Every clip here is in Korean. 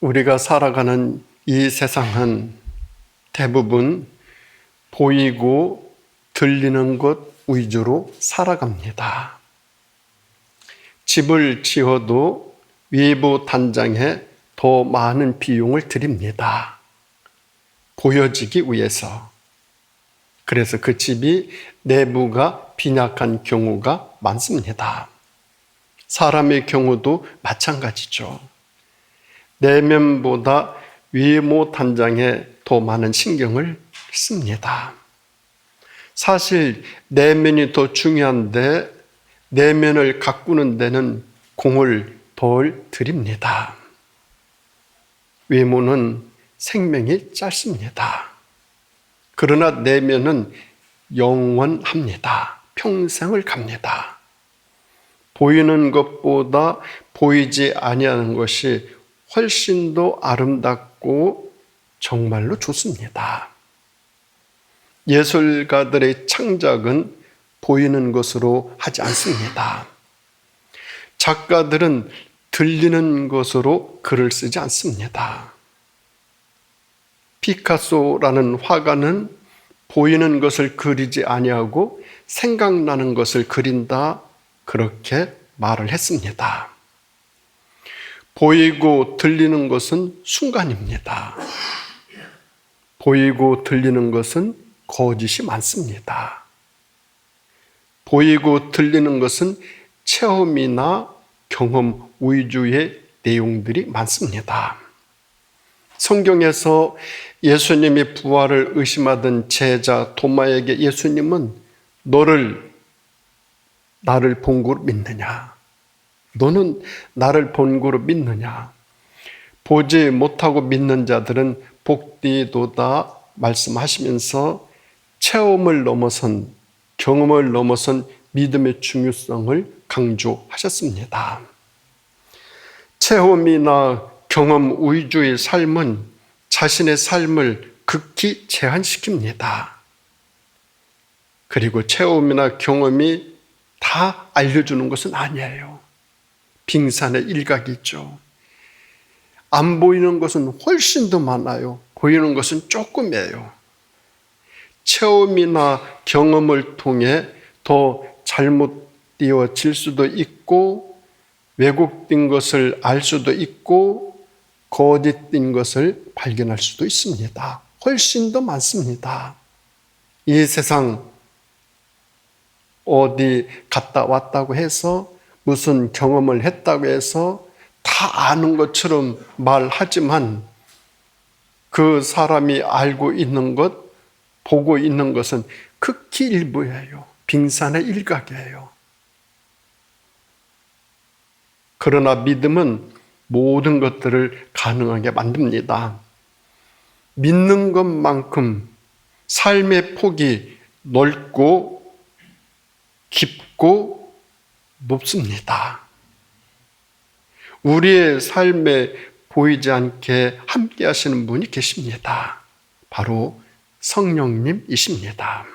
우리가 살아가는 이 세상은 대부분 보이고 들리는 것 위주로 살아갑니다. 집을 지어도 외부 단장에 더 많은 비용을 들입니다. 보여지기 위해서. 그래서 그 집이 내부가 빈약한 경우가 많습니다. 사람의 경우도 마찬가지죠. 내면보다 외모 단장에 더 많은 신경을 씁니다. 사실 내면이 더 중요한데 내면을 가꾸는 데는 공을 덜 들입니다. 외모는 생명이 짧습니다. 그러나 내면은 영원합니다. 평생을 갑니다. 보이는 것보다 보이지 아니하는 것이 훨씬 더 아름답고 정말로 좋습니다. 예술가들의 창작은 보이는 것으로 하지 않습니다. 작가들은 들리는 것으로 글을 쓰지 않습니다. 피카소라는 화가는 보이는 것을 그리지 아니하고 생각나는 것을 그린다, 그렇게 말을 했습니다. 보이고 들리는 것은 순간입니다. 보이고 들리는 것은 거짓이 많습니다. 보이고 들리는 것은 체험이나 경험 위주의 내용들이 많습니다. 성경에서 예수님이 부활을 의심하던 제자 도마에게 예수님은 나를 본 거로 믿느냐? 너는 나를 본 거로 믿느냐? 보지 못하고 믿는 자들은 복되도다 말씀하시면서 체험을 넘어선, 경험을 넘어선 믿음의 중요성을 강조하셨습니다. 체험이나 경험 위주의 삶은 자신의 삶을 극히 제한시킵니다. 그리고 체험이나 경험이 다 알려주는 것은 아니에요. 빙산의 일각이죠. 안 보이는 것은 훨씬 더 많아요. 보이는 것은 조금이에요. 체험이나 경험을 통해 더 잘못되어질 수도 있고 왜곡된 것을 알 수도 있고 거짓된 것을 발견할 수도 있습니다. 훨씬 더 많습니다. 이 세상 어디 갔다 왔다고 해서 무슨 경험을 했다고 해서 다 아는 것처럼 말하지만 그 사람이 알고 있는 것, 보고 있는 것은 극히 일부예요. 빙산의 일각이에요. 그러나 믿음은 모든 것들을 가능하게 만듭니다. 믿는 것만큼 삶의 폭이 넓고 깊고 높습니다. 우리의 삶에 보이지 않게 함께 하시는 분이 계십니다. 바로 성령님이십니다.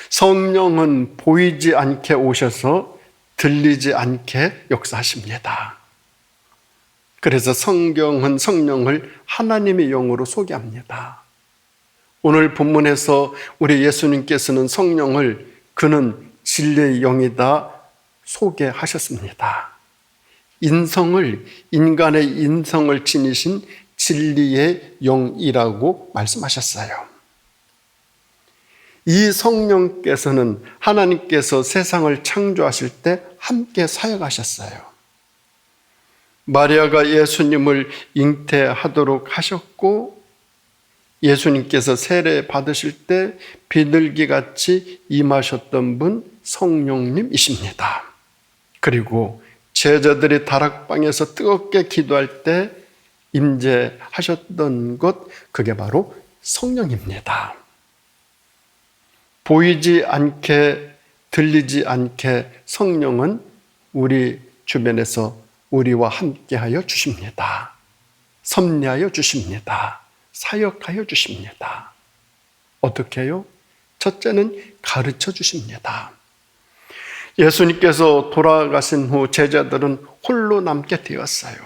성령은 보이지 않게 오셔서 들리지 않게 역사하십니다. 그래서 성경은 성령을 하나님의 영으로 소개합니다. 오늘 본문에서 우리 예수님께서는 성령을 그는 진리의 영이다 소개하셨습니다. 인간의 인성을 지니신 진리의 영이라고 말씀하셨어요. 이 성령께서는 하나님께서 세상을 창조하실 때 함께 사역하셨어요. 마리아가 예수님을 잉태하도록 하셨고 예수님께서 세례 받으실 때 비둘기같이 임하셨던 분 성령님이십니다. 그리고 제자들이 다락방에서 뜨겁게 기도할 때 임재하셨던 것, 그게 바로 성령입니다. 보이지 않게 들리지 않게 성령은 우리 주변에서 우리와 함께하여 주십니다. 섭리하여 주십니다. 사역하여 주십니다. 어떻게 해요? 첫째는 가르쳐 주십니다. 예수님께서 돌아가신 후 제자들은 홀로 남게 되었어요.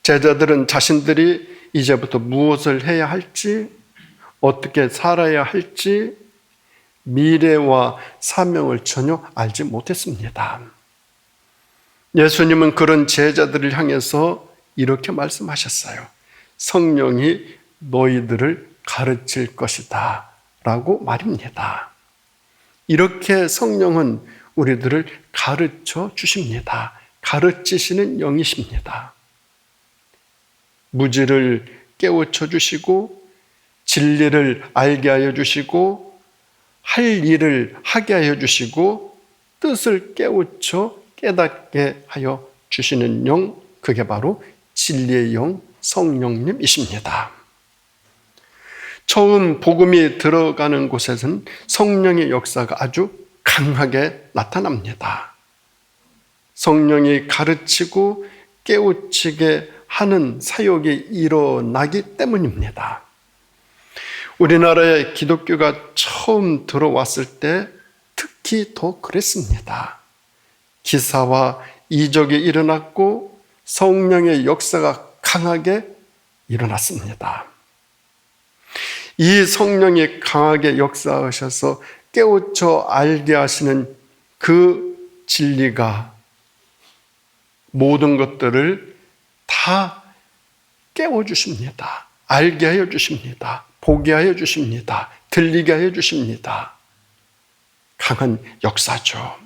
제자들은 자신들이 이제부터 무엇을 해야 할지, 어떻게 살아야 할지, 미래와 사명을 전혀 알지 못했습니다. 예수님은 그런 제자들을 향해서 이렇게 말씀하셨어요. 성령이 너희들을 가르칠 것이다 라고 말입니다. 이렇게 성령은 우리들을 가르쳐 주십니다. 가르치시는 영이십니다. 무지를 깨우쳐 주시고 진리를 알게 하여 주시고 할 일을 하게 하여 주시고 뜻을 깨우쳐 깨닫게 하여 주시는 영, 그게 바로 진리의 영 성령님이십니다. 처음 복음이 들어가는 곳에서는 성령의 역사가 아주 강하게 나타납니다. 성령이 가르치고 깨우치게 하는 사역이 일어나기 때문입니다. 우리나라에 기독교가 처음 들어왔을 때 특히 더 그랬습니다. 기사와 이적이 일어났고 성령의 역사가 강하게 일어났습니다. 이 성령이 강하게 역사하셔서 깨우쳐 알게 하시는 그 진리가 모든 것들을 다 깨워주십니다. 알게 하여 주십니다. 보게 하여 주십니다. 들리게 하여 주십니다. 강한 역사죠.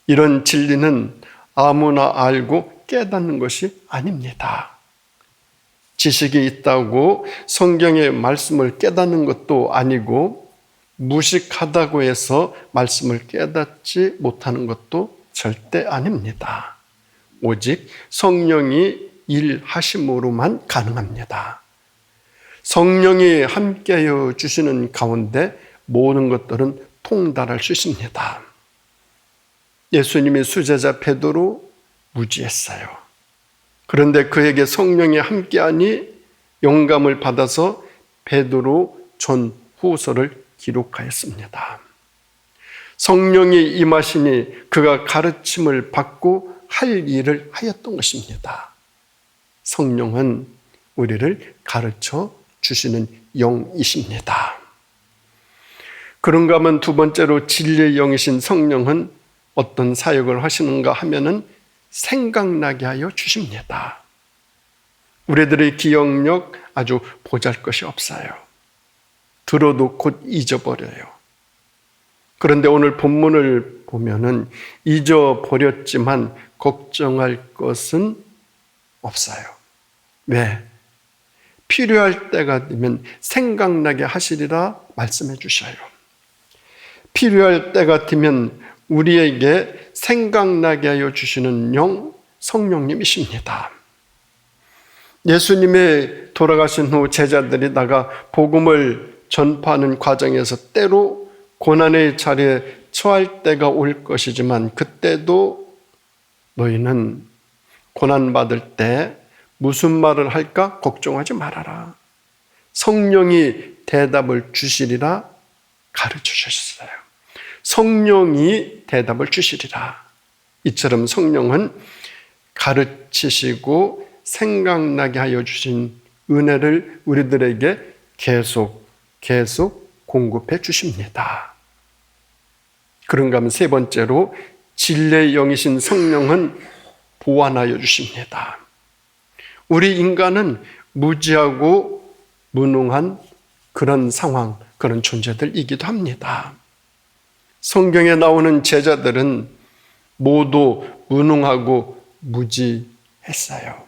이런 진리는 아무나 알고 깨닫는 것이 아닙니다. 지식이 있다고 성경의 말씀을 깨닫는 것도 아니고 무식하다고 해서 말씀을 깨닫지 못하는 것도 절대 아닙니다. 오직 성령이 일하심으로만 가능합니다. 성령이 함께하여 주시는 가운데 모든 것들은 통달할 수 있습니다. 예수님이 수제자 베드로 무지했어요. 그런데 그에게 성령이 함께하니 영감을 받아서 베드로 전후서를 기록하였습니다. 성령이 임하시니 그가 가르침을 받고 할 일을 하였던 것입니다. 성령은 우리를 가르쳐 주시는 영이십니다. 그런가 하면 두 번째로 진리의 영이신 성령은 어떤 사역을 하시는가 하면은 생각나게 하여 주십니다. 우리들의 기억력 아주 보잘것이 없어요. 들어도 곧 잊어버려요. 그런데 오늘 본문을 보면은 잊어버렸지만 걱정할 것은 없어요. 왜? 필요할 때가 되면 생각나게 하시리라 말씀해 주셔요. 필요할 때가 되면 우리에게 생각나게 하여 주시는 영, 성령님이십니다. 예수님의 돌아가신 후 제자들이 나가 복음을 전파하는 과정에서 때로 고난의 자리에 처할 때가 올 것이지만 그때도 너희는 고난받을 때 무슨 말을 할까 걱정하지 말아라. 성령이 대답을 주시리라 가르쳐 주셨어요. 성령이 대답을 주시리라. 이처럼 성령은 가르치시고 생각나게 하여 주신 은혜를 우리들에게 계속 공급해 주십니다. 그런가 하면 세 번째로 진리의 영이신 성령은 보완하여 주십니다. 우리 인간은 무지하고 무능한 그런 상황, 그런 존재들이기도 합니다. 성경에 나오는 제자들은 모두 무능하고 무지했어요.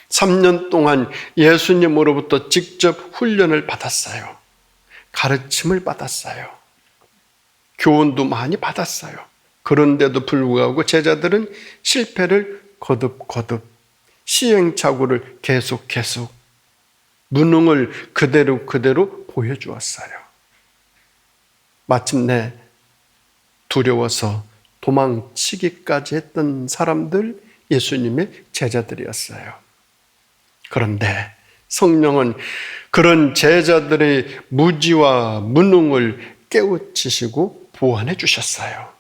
3년 동안 예수님으로부터 직접 훈련을 받았어요. 가르침을 받았어요. 교훈도 많이 받았어요. 그런데도 불구하고 제자들은 실패를 거듭 시행착오를 계속 무능을 그대로 보여주었어요. 마침내 두려워서 도망치기까지 했던 사람들 예수님의 제자들이었어요. 그런데 성령은 그런 제자들의 무지와 무능을 깨우치시고 보완해 주셨어요.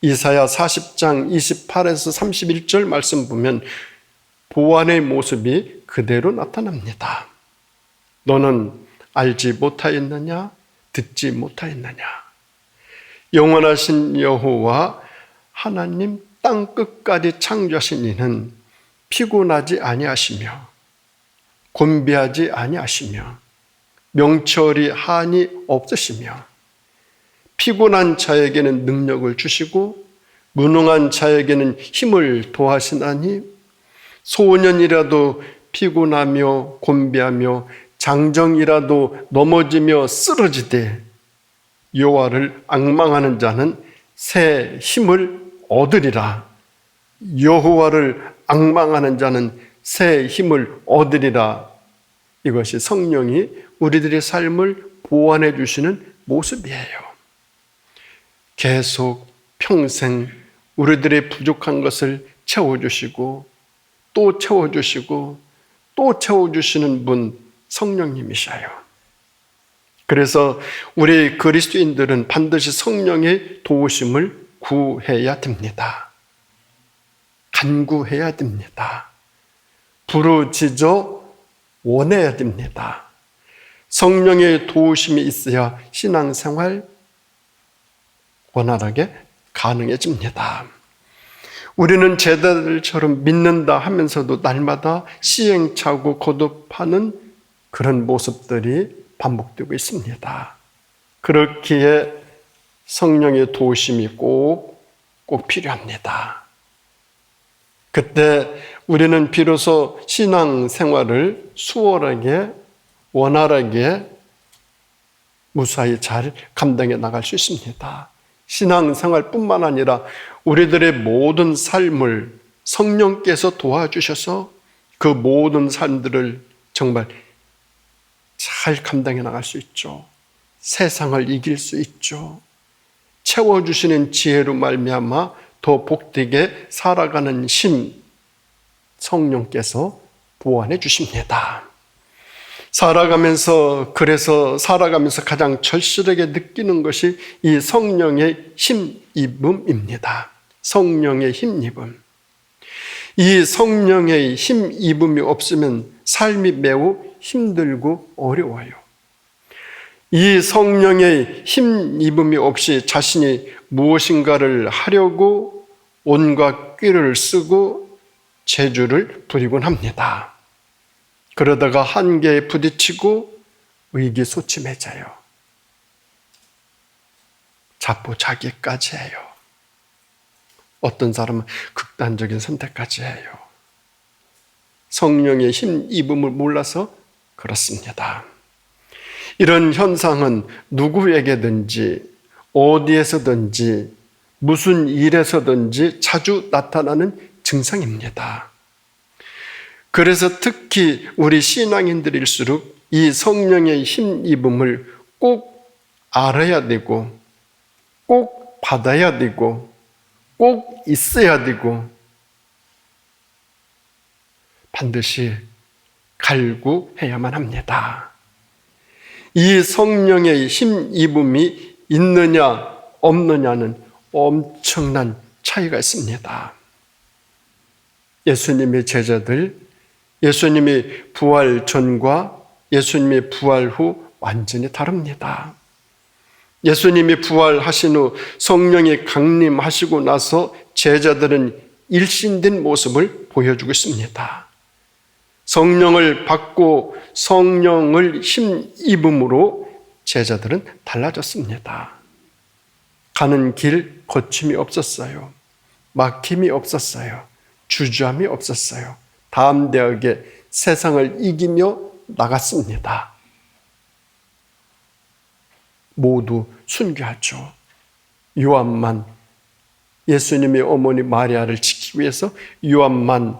이사야 40장 28에서 31절 말씀 보면 보완의 모습이 그대로 나타납니다. 너는 알지 못하였느냐? 듣지 못하였느냐? 영원하신 여호와 하나님 땅 끝까지 창조하신 이는 피곤하지 아니하시며 곤비하지 아니하시며 명철이 한이 없으시며 피곤한 자에게는 능력을 주시고 무능한 자에게는 힘을 도하시나니 소년이라도 피곤하며 곤비하며 장정이라도 넘어지며 쓰러지되 여호와를 앙망하는 자는 새 힘을 얻으리라. 여호와를 앙망하는 자는 새 힘을 얻으리라. 이것이 성령이 우리들의 삶을 보완해 주시는 모습이에요. 계속 평생 우리들의 부족한 것을 채워주시고 또 채워주시고 또 채워주시는 분 성령님이셔요. 그래서 우리 그리스도인들은 반드시 성령의 도우심을 구해야 됩니다. 간구해야 됩니다. 부르짖어 원해야 됩니다. 성령의 도우심이 있어야 신앙생활 원활하게 가능해집니다. 우리는 제자들처럼 믿는다 하면서도 날마다 시행착오 거듭하는 그런 모습들이 반복되고 있습니다. 그렇기에 성령의 도우심이 꼭 필요합니다. 그때 우리는 비로소 신앙생활을 수월하게 원활하게 무사히 잘 감당해 나갈 수 있습니다. 신앙생활뿐만 아니라 우리들의 모든 삶을 성령께서 도와주셔서 그 모든 삶들을 정말 잘 감당해 나갈 수 있죠. 세상을 이길 수 있죠. 채워주시는 지혜로 말미암아 더 복되게 살아가는 힘 성령께서 보완해 주십니다. 그래서 살아가면서 가장 절실하게 느끼는 것이 이 성령의 힘입음입니다. 성령의 힘입음. 이 성령의 힘입음이 없으면 삶이 매우 힘들고 어려워요. 이 성령의 힘입음이 없이 자신이 무엇인가를 하려고 온갖 꾀를 쓰고 재주를 부리곤 합니다. 그러다가 한계에 부딪히고 의기소침해져요. 자포자기까지 해요. 어떤 사람은 극단적인 선택까지 해요. 성령의 힘입음을 몰라서 그렇습니다. 이런 현상은 누구에게든지 어디에서든지 무슨 일에서든지 자주 나타나는 증상입니다. 그래서 특히 우리 신앙인들일수록 이 성령의 힘입음을 꼭 알아야 되고 꼭 받아야 되고 꼭 있어야 되고 반드시 갈구해야만 합니다. 이 성령의 힘입음이 있느냐 없느냐는 엄청난 차이가 있습니다. 예수님의 제자들, 예수님의 부활 전과 예수님의 부활 후 완전히 다릅니다. 예수님이 부활하신 후 성령이 강림하시고 나서 제자들은 일신된 모습을 보여주고 있습니다. 성령을 받고 성령을 힘입음으로 제자들은 달라졌습니다. 가는 길 거침이 없었어요. 막힘이 없었어요. 주저함이 없었어요. 담대하게 세상을 이기며 나갔습니다. 모두 순교하죠. 요한만, 예수님의 어머니 마리아를 지키기 위해서 요한만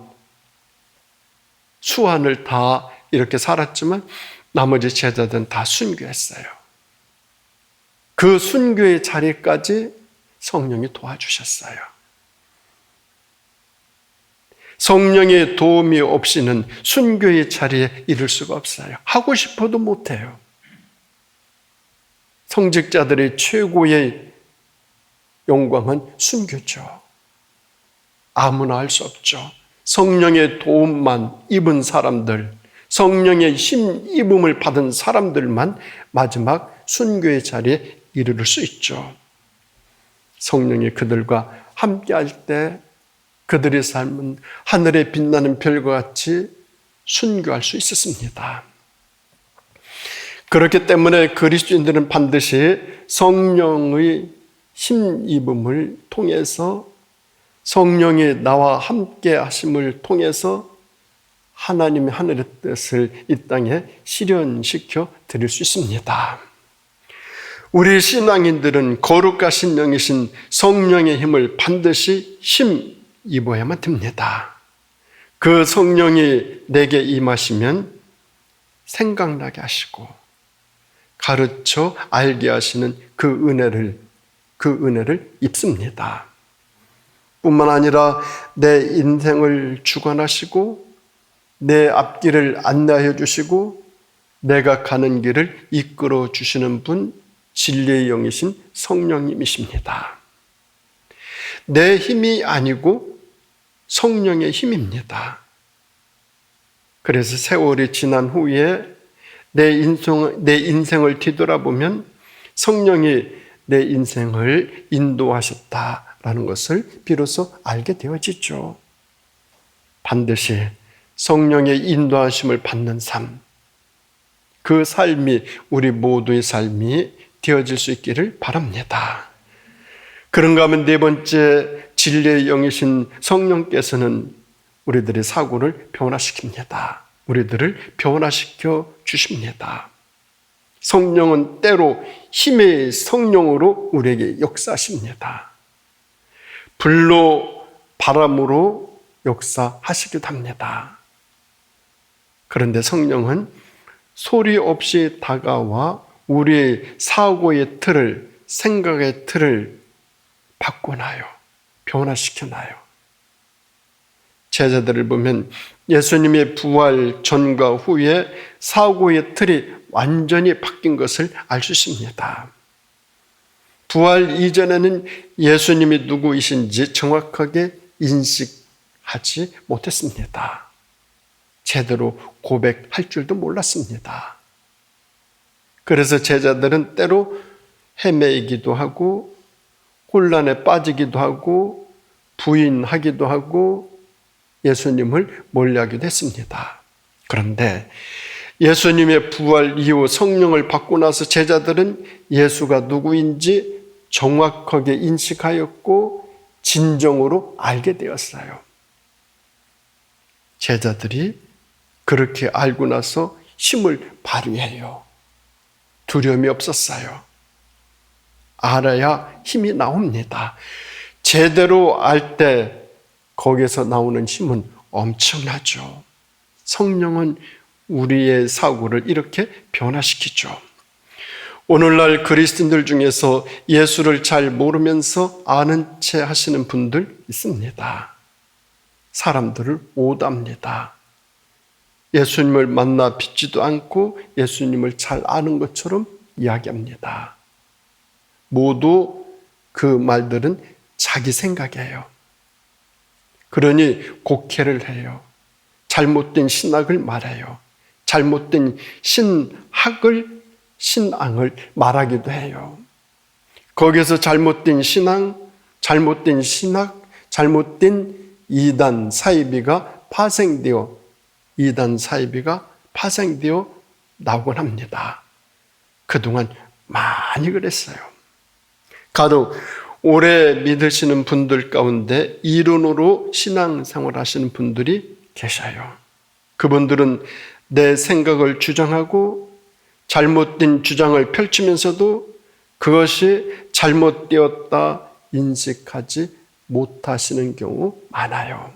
수완을 다 이렇게 살았지만 나머지 제자들은 다 순교했어요. 그 순교의 자리까지 성령이 도와주셨어요. 성령의 도움이 없이는 순교의 자리에 이를 수가 없어요. 하고 싶어도 못해요. 성직자들의 최고의 영광은 순교죠. 아무나 할 수 없죠. 성령의 도움만 입은 사람들, 성령의 힘입음을 받은 사람들만 마지막 순교의 자리에 이르를 수 있죠. 성령이 그들과 함께할 때 그들의 삶은 하늘에 빛나는 별과 같이 순교할 수 있었습니다. 그렇기 때문에 그리스도인들은 반드시 성령의 힘입음을 통해서, 성령이 나와 함께 하심을 통해서 하나님의 하늘의 뜻을 이 땅에 실현시켜 드릴 수 있습니다. 우리 신앙인들은 거룩하신 영이신 성령의 힘을 반드시 힘입어야만 됩니다. 그 성령이 내게 임하시면 생각나게 하시고 가르쳐 알게 하시는 그 은혜를 입습니다. 뿐만 아니라 내 인생을 주관하시고 내 앞길을 안내해 주시고 내가 가는 길을 이끌어 주시는 분, 진리의 영이신 성령님이십니다. 내 힘이 아니고 성령의 힘입니다. 그래서 세월이 지난 후에 내 인생을 뒤돌아보면 성령이 내 인생을 인도하셨다라는 것을 비로소 알게 되어지죠. 반드시 성령의 인도하심을 받는 삶, 그 삶이 우리 모두의 삶이 되어질 수 있기를 바랍니다. 그런가 하면 네 번째, 진리의 영이신 성령께서는 우리들의 사고를 변화시킵니다. 우리들을 변화시켜 주십니다. 성령은 때로 힘의 성령으로 우리에게 역사하십니다. 불로, 바람으로 역사하시기도 합니다. 그런데 성령은 소리 없이 다가와 우리의 사고의 틀을, 생각의 틀을 바꿔놔요. 변화시켜놔요. 제자들을 보면 예수님의 부활 전과 후에 사고의 틀이 완전히 바뀐 것을 알 수 있습니다. 부활 이전에는 예수님이 누구이신지 정확하게 인식하지 못했습니다. 제대로 고백할 줄도 몰랐습니다. 그래서 제자들은 때로 헤매이기도 하고 혼란에 빠지기도 하고 부인하기도 하고 예수님을 멀리하기도 했습니다. 그런데 예수님의 부활 이후 성령을 받고 나서 제자들은 예수가 누구인지 정확하게 인식하였고 진정으로 알게 되었어요. 제자들이 그렇게 알고 나서 힘을 발휘해요. 두려움이 없었어요. 알아야 힘이 나옵니다. 제대로 알 때 거기에서 나오는 힘은 엄청나죠. 성령은 우리의 사고를 이렇게 변화시키죠. 오늘날 그리스도인들 중에서 예수를 잘 모르면서 아는 채 하시는 분들 있습니다. 사람들을 오답니다. 예수님을 만나 뵙지도 않고 예수님을 잘 아는 것처럼 이야기합니다. 모두 그 말들은 자기 생각이에요. 그러니 곡해를 해요. 잘못된 신학을 말해요. 잘못된 신앙을 말하기도 해요. 거기에서 잘못된 신앙, 잘못된 신학, 잘못된 이단 사이비가 파생되어 나오곤 합니다. 그동안 많이 그랬어요. 가도 오래 믿으시는 분들 가운데 이론으로 신앙생활 하시는 분들이 계셔요. 그분들은 내 생각을 주장하고 잘못된 주장을 펼치면서도 그것이 잘못되었다 인식하지 못하시는 경우 많아요.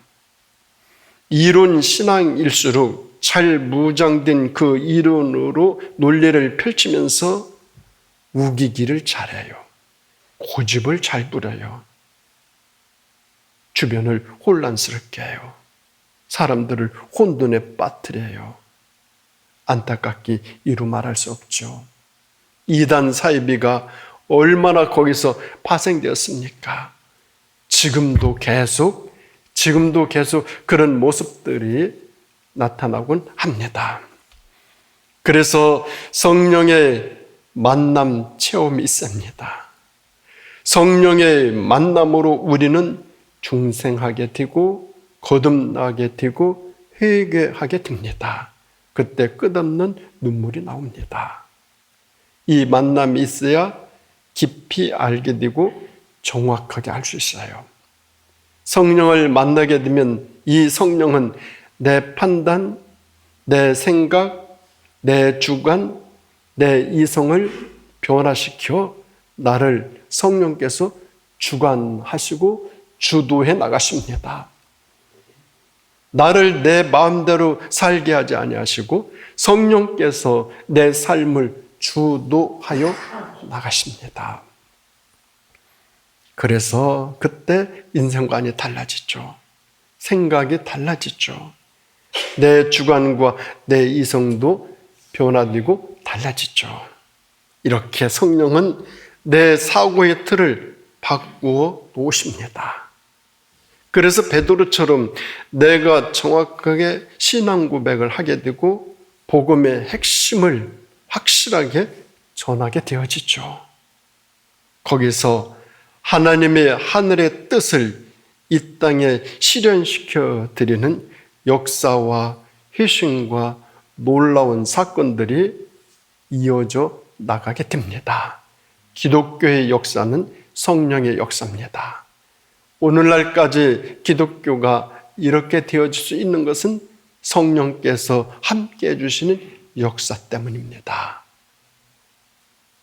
이론 신앙일수록 잘 무장된 그 이론으로 논리를 펼치면서 우기기를 잘해요. 고집을 잘 부려요. 주변을 혼란스럽게 해요. 사람들을 혼돈에 빠뜨려요. 안타깝게 이루 말할 수 없죠. 이단 사이비가 얼마나 거기서 파생되었습니까? 지금도 계속 그런 모습들이 나타나곤 합니다. 그래서 성령의 만남 체험이 있습니다. 성령의 만남으로 우리는 중생하게 되고 거듭나게 되고 회개하게 됩니다. 그때 끝없는 눈물이 나옵니다. 이 만남이 있어야 깊이 알게 되고 정확하게 알 수 있어요. 성령을 만나게 되면 이 성령은 내 판단, 내 생각, 내 주관, 내 이성을 변화시켜 나를 성령께서 주관하시고 주도해 나가십니다. 나를 내 마음대로 살게 하지 아니하시고 성령께서 내 삶을 주도하여 나가십니다. 그래서 그때 인생관이 달라지죠. 생각이 달라지죠. 내 주관과 내 이성도 변화되고 달라지죠. 이렇게 성령은 내 사고의 틀을 바꾸어 놓으십니다. 그래서 베드로처럼 내가 정확하게 신앙 고백을 하게 되고 복음의 핵심을 확실하게 전하게 되어지죠. 거기서 하나님의 하늘의 뜻을 이 땅에 실현시켜 드리는 역사와 희생과 놀라운 사건들이 이어져 나가게 됩니다. 기독교의 역사는 성령의 역사입니다. 오늘날까지 기독교가 이렇게 되어질 수 있는 것은 성령께서 함께 해주시는 역사 때문입니다.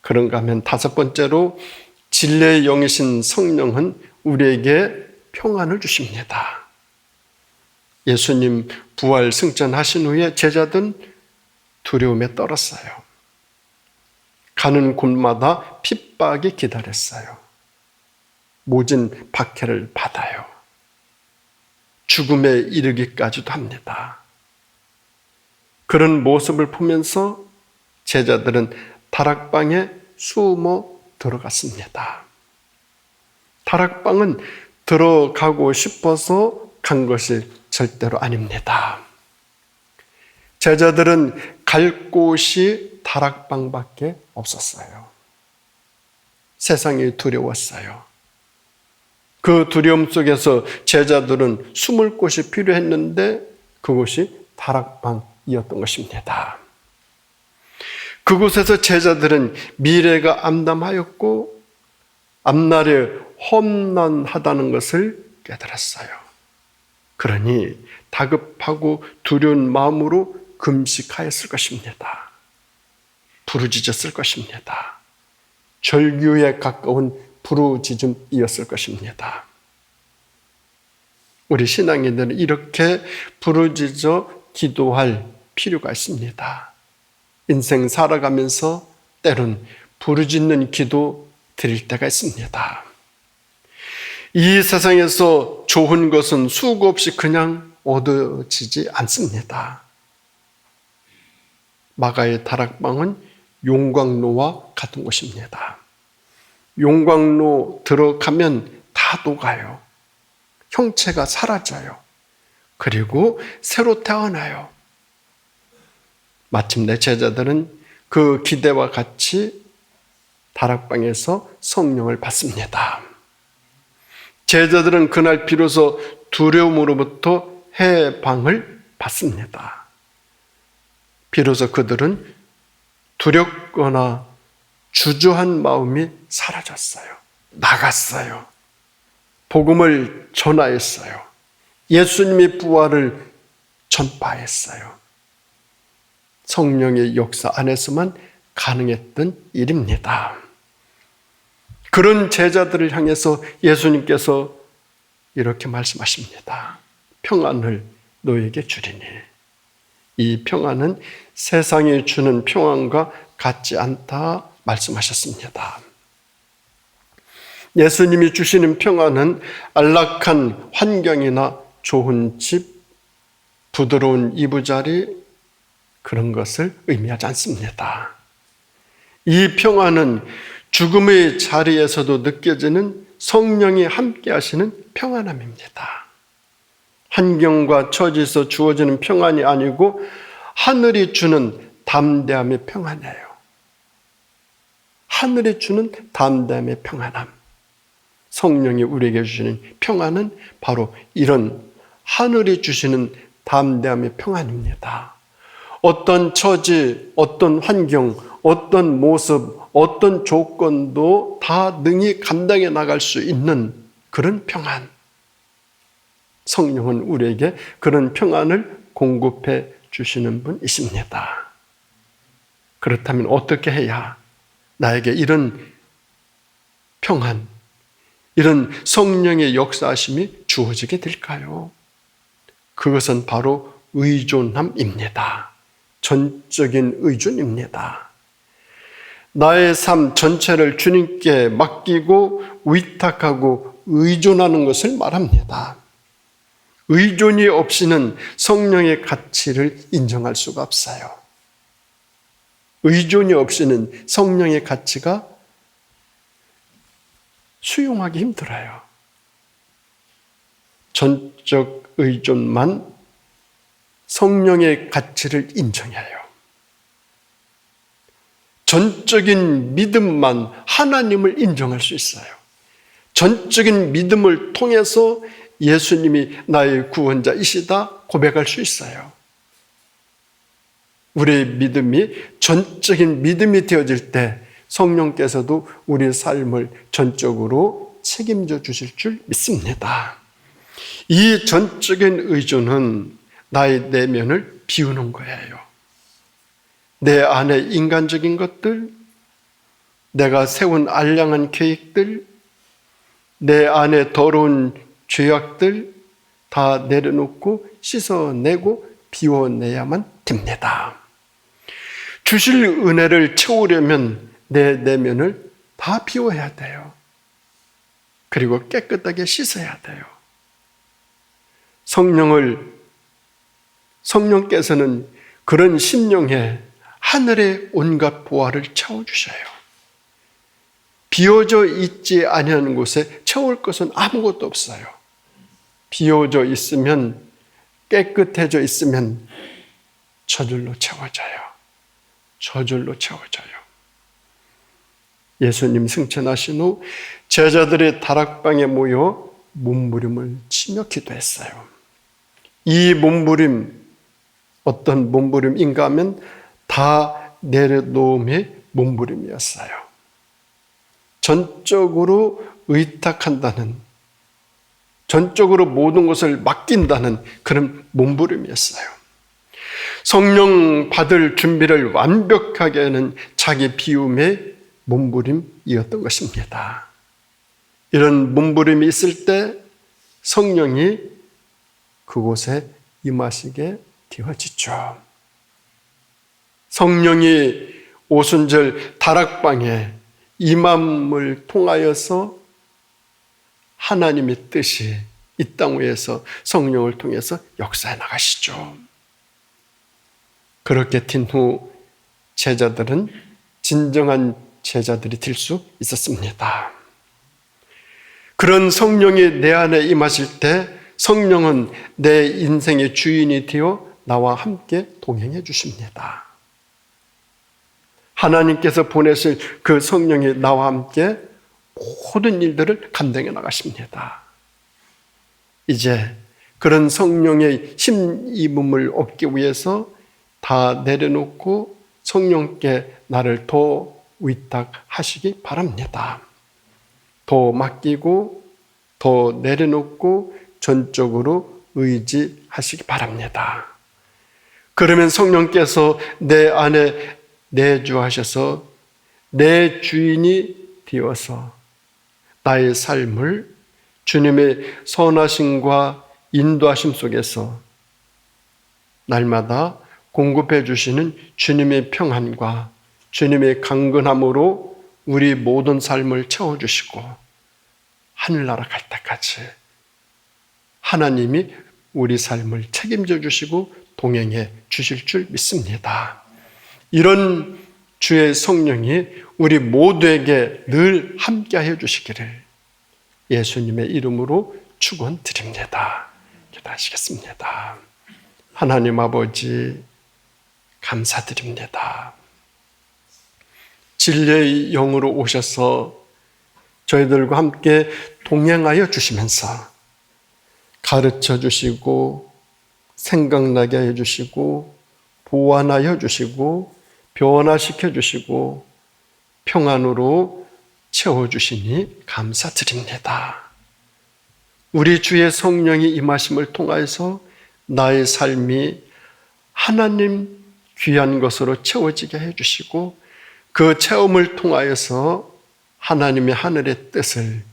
그런가 하면 다섯 번째로 진리의 영이신 성령은 우리에게 평안을 주십니다. 예수님 부활 승천하신 후에 제자들은 두려움에 떨었어요. 가는 곳마다 핍박이 기다렸어요. 모진 박해를 받아요. 죽음에 이르기까지도 합니다. 그런 모습을 보면서 제자들은 다락방에 숨어 들어갔습니다. 다락방은 들어가고 싶어서 간 것이 절대로 아닙니다. 제자들은 갈 곳이 다락방밖에 없었어요. 세상이 두려웠어요. 그 두려움 속에서 제자들은 숨을 곳이 필요했는데 그곳이 다락방이었던 것입니다. 그곳에서 제자들은 미래가 암담하였고 앞날에 험난하다는 것을 깨달았어요. 그러니 다급하고 두려운 마음으로 금식하였을 것입니다. 부르짖었을 것입니다. 절규에 가까운 부르짖음이었을 것입니다. 우리 신앙인들은 이렇게 부르짖어 기도할 필요가 있습니다. 인생 살아가면서 때론 부르짖는 기도 드릴 때가 있습니다. 이 세상에서 좋은 것은 수고 없이 그냥 얻어지지 않습니다. 마가의 다락방은 용광로와 같은 곳입니다. 용광로 들어가면 다 녹아요. 형체가 사라져요. 그리고 새로 태어나요. 마침내 제자들은 그 기대와 같이 다락방에서 성령을 받습니다. 제자들은 그날 비로소 두려움으로부터 해방을 받습니다. 비로소 그들은 두렵거나 주저한 마음이 사라졌어요. 나갔어요. 복음을 전하였어요. 예수님의 부활을 전파했어요. 성령의 역사 안에서만 가능했던 일입니다. 그런 제자들을 향해서 예수님께서 이렇게 말씀하십니다. 평안을 너에게 주리니 이 평안은 세상이 주는 평안과 같지 않다 말씀하셨습니다. 예수님이 주시는 평안은 안락한 환경이나 좋은 집, 부드러운 이부자리 그런 것을 의미하지 않습니다. 이 평안은 죽음의 자리에서도 느껴지는 성령이 함께 하시는 평안함입니다. 환경과 처지에서 주어지는 평안이 아니고 하늘이 주는 담대함의 평안이에요. 하늘이 주는 담대함의 평안함. 성령이 우리에게 주시는 평안은 바로 이런 하늘이 주시는 담대함의 평안입니다. 어떤 처지, 어떤 환경, 어떤 모습, 어떤 조건도 다 능히 감당해 나갈 수 있는 그런 평안. 성령은 우리에게 그런 평안을 공급해 주시는 분이십니다. 그렇다면 어떻게 해야 나에게 이런 평안, 이런 성령의 역사하심이 주어지게 될까요? 그것은 바로 의존함입니다. 전적인 의존입니다. 나의 삶 전체를 주님께 맡기고 위탁하고 의존하는 것을 말합니다. 의존이 없이는 성령의 가치를 인정할 수가 없어요. 의존이 없이는 성령의 가치가 수용하기 힘들어요. 전적 의존만 성령의 가치를 인정해요. 전적인 믿음만 하나님을 인정할 수 있어요. 전적인 믿음을 통해서 예수님이 나의 구원자이시다 고백할 수 있어요. 우리의 믿음이 전적인 믿음이 되어질 때 성령께서도 우리의 삶을 전적으로 책임져 주실 줄 믿습니다. 이 전적인 의존은 나의 내면을 비우는 거예요. 내 안에 인간적인 것들, 내가 세운 알량한 계획들, 내 안에 더러운 죄악들 다 내려놓고 씻어내고 비워내야만 됩니다. 주실 은혜를 채우려면 내 내면을 다 비워야 돼요. 그리고 깨끗하게 씻어야 돼요. 성령께서는 그런 심령에 하늘의 온갖 보화를 채워주셔요. 비워져 있지 아니하는 곳에 채울 것은 아무것도 없어요. 비워져 있으면, 깨끗해져 있으면 저절로 채워져요. 저절로 채워져요. 예수님 승천하신 후 제자들의 다락방에 모여 몸부림을 치며 기도했어요. 이 몸부림, 어떤 몸부림인가 하면 다 내려놓음의 몸부림이었어요. 전적으로 의탁한다는, 전적으로 모든 것을 맡긴다는 그런 몸부림이었어요. 성령 받을 준비를 완벽하게 하는 자기 비움의 몸부림이었던 것입니다. 이런 몸부림이 있을 때 성령이 그곳에 임하시게 되어지죠. 성령이 오순절 다락방에 임함을 통하여서 하나님의 뜻이 이 땅 위에서 성령을 통해서 역사해 나가시죠. 그렇게 된 후 제자들은 진정한 제자들이 될 수 있었습니다. 그런 성령이 내 안에 임하실 때 성령은 내 인생의 주인이 되어 나와 함께 동행해 주십니다. 하나님께서 보내실 그 성령이 나와 함께 모든 일들을 감당해 나가십니다. 이제 그런 성령의 힘입음을 얻기 위해서 다 내려놓고 성령께 나를 더 위탁하시기 바랍니다. 더 맡기고 더 내려놓고 전적으로 의지하시기 바랍니다. 그러면 성령께서 내 안에 내주하셔서 내 주인이 되어서 나의 삶을 주님의 선하심과 인도하심 속에서 날마다 공급해 주시는 주님의 평안과 주님의 강건함으로 우리 모든 삶을 채워주시고 하늘나라 갈 때까지 하나님이 우리 삶을 책임져 주시고 동행해 주실 줄 믿습니다. 이런 주의 성령이 우리 모두에게 늘 함께하여 주시기를 예수님의 이름으로 축원드립니다. 기도하시겠습니다. 하나님 아버지 감사드립니다. 진리의 영으로 오셔서 저희들과 함께 동행하여 주시면서 가르쳐 주시고 생각나게 해 주시고 보완하여 주시고 변화시켜 주시고 평안으로 채워주시니 감사드립니다. 우리 주의 성령이 임하심을 통하여서 나의 삶이 하나님 귀한 것으로 채워지게 해주시고 그 체험을 통하여서 하나님의 하늘의 뜻을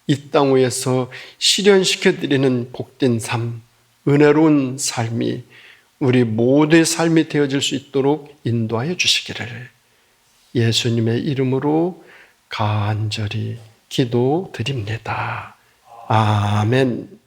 이 땅 위에서 실현시켜드리는 복된 삶, 은혜로운 삶이 우리 모두의 삶이 되어질 수 있도록 인도하여 주시기를 예수님의 이름으로 간절히 기도드립니다. 아멘.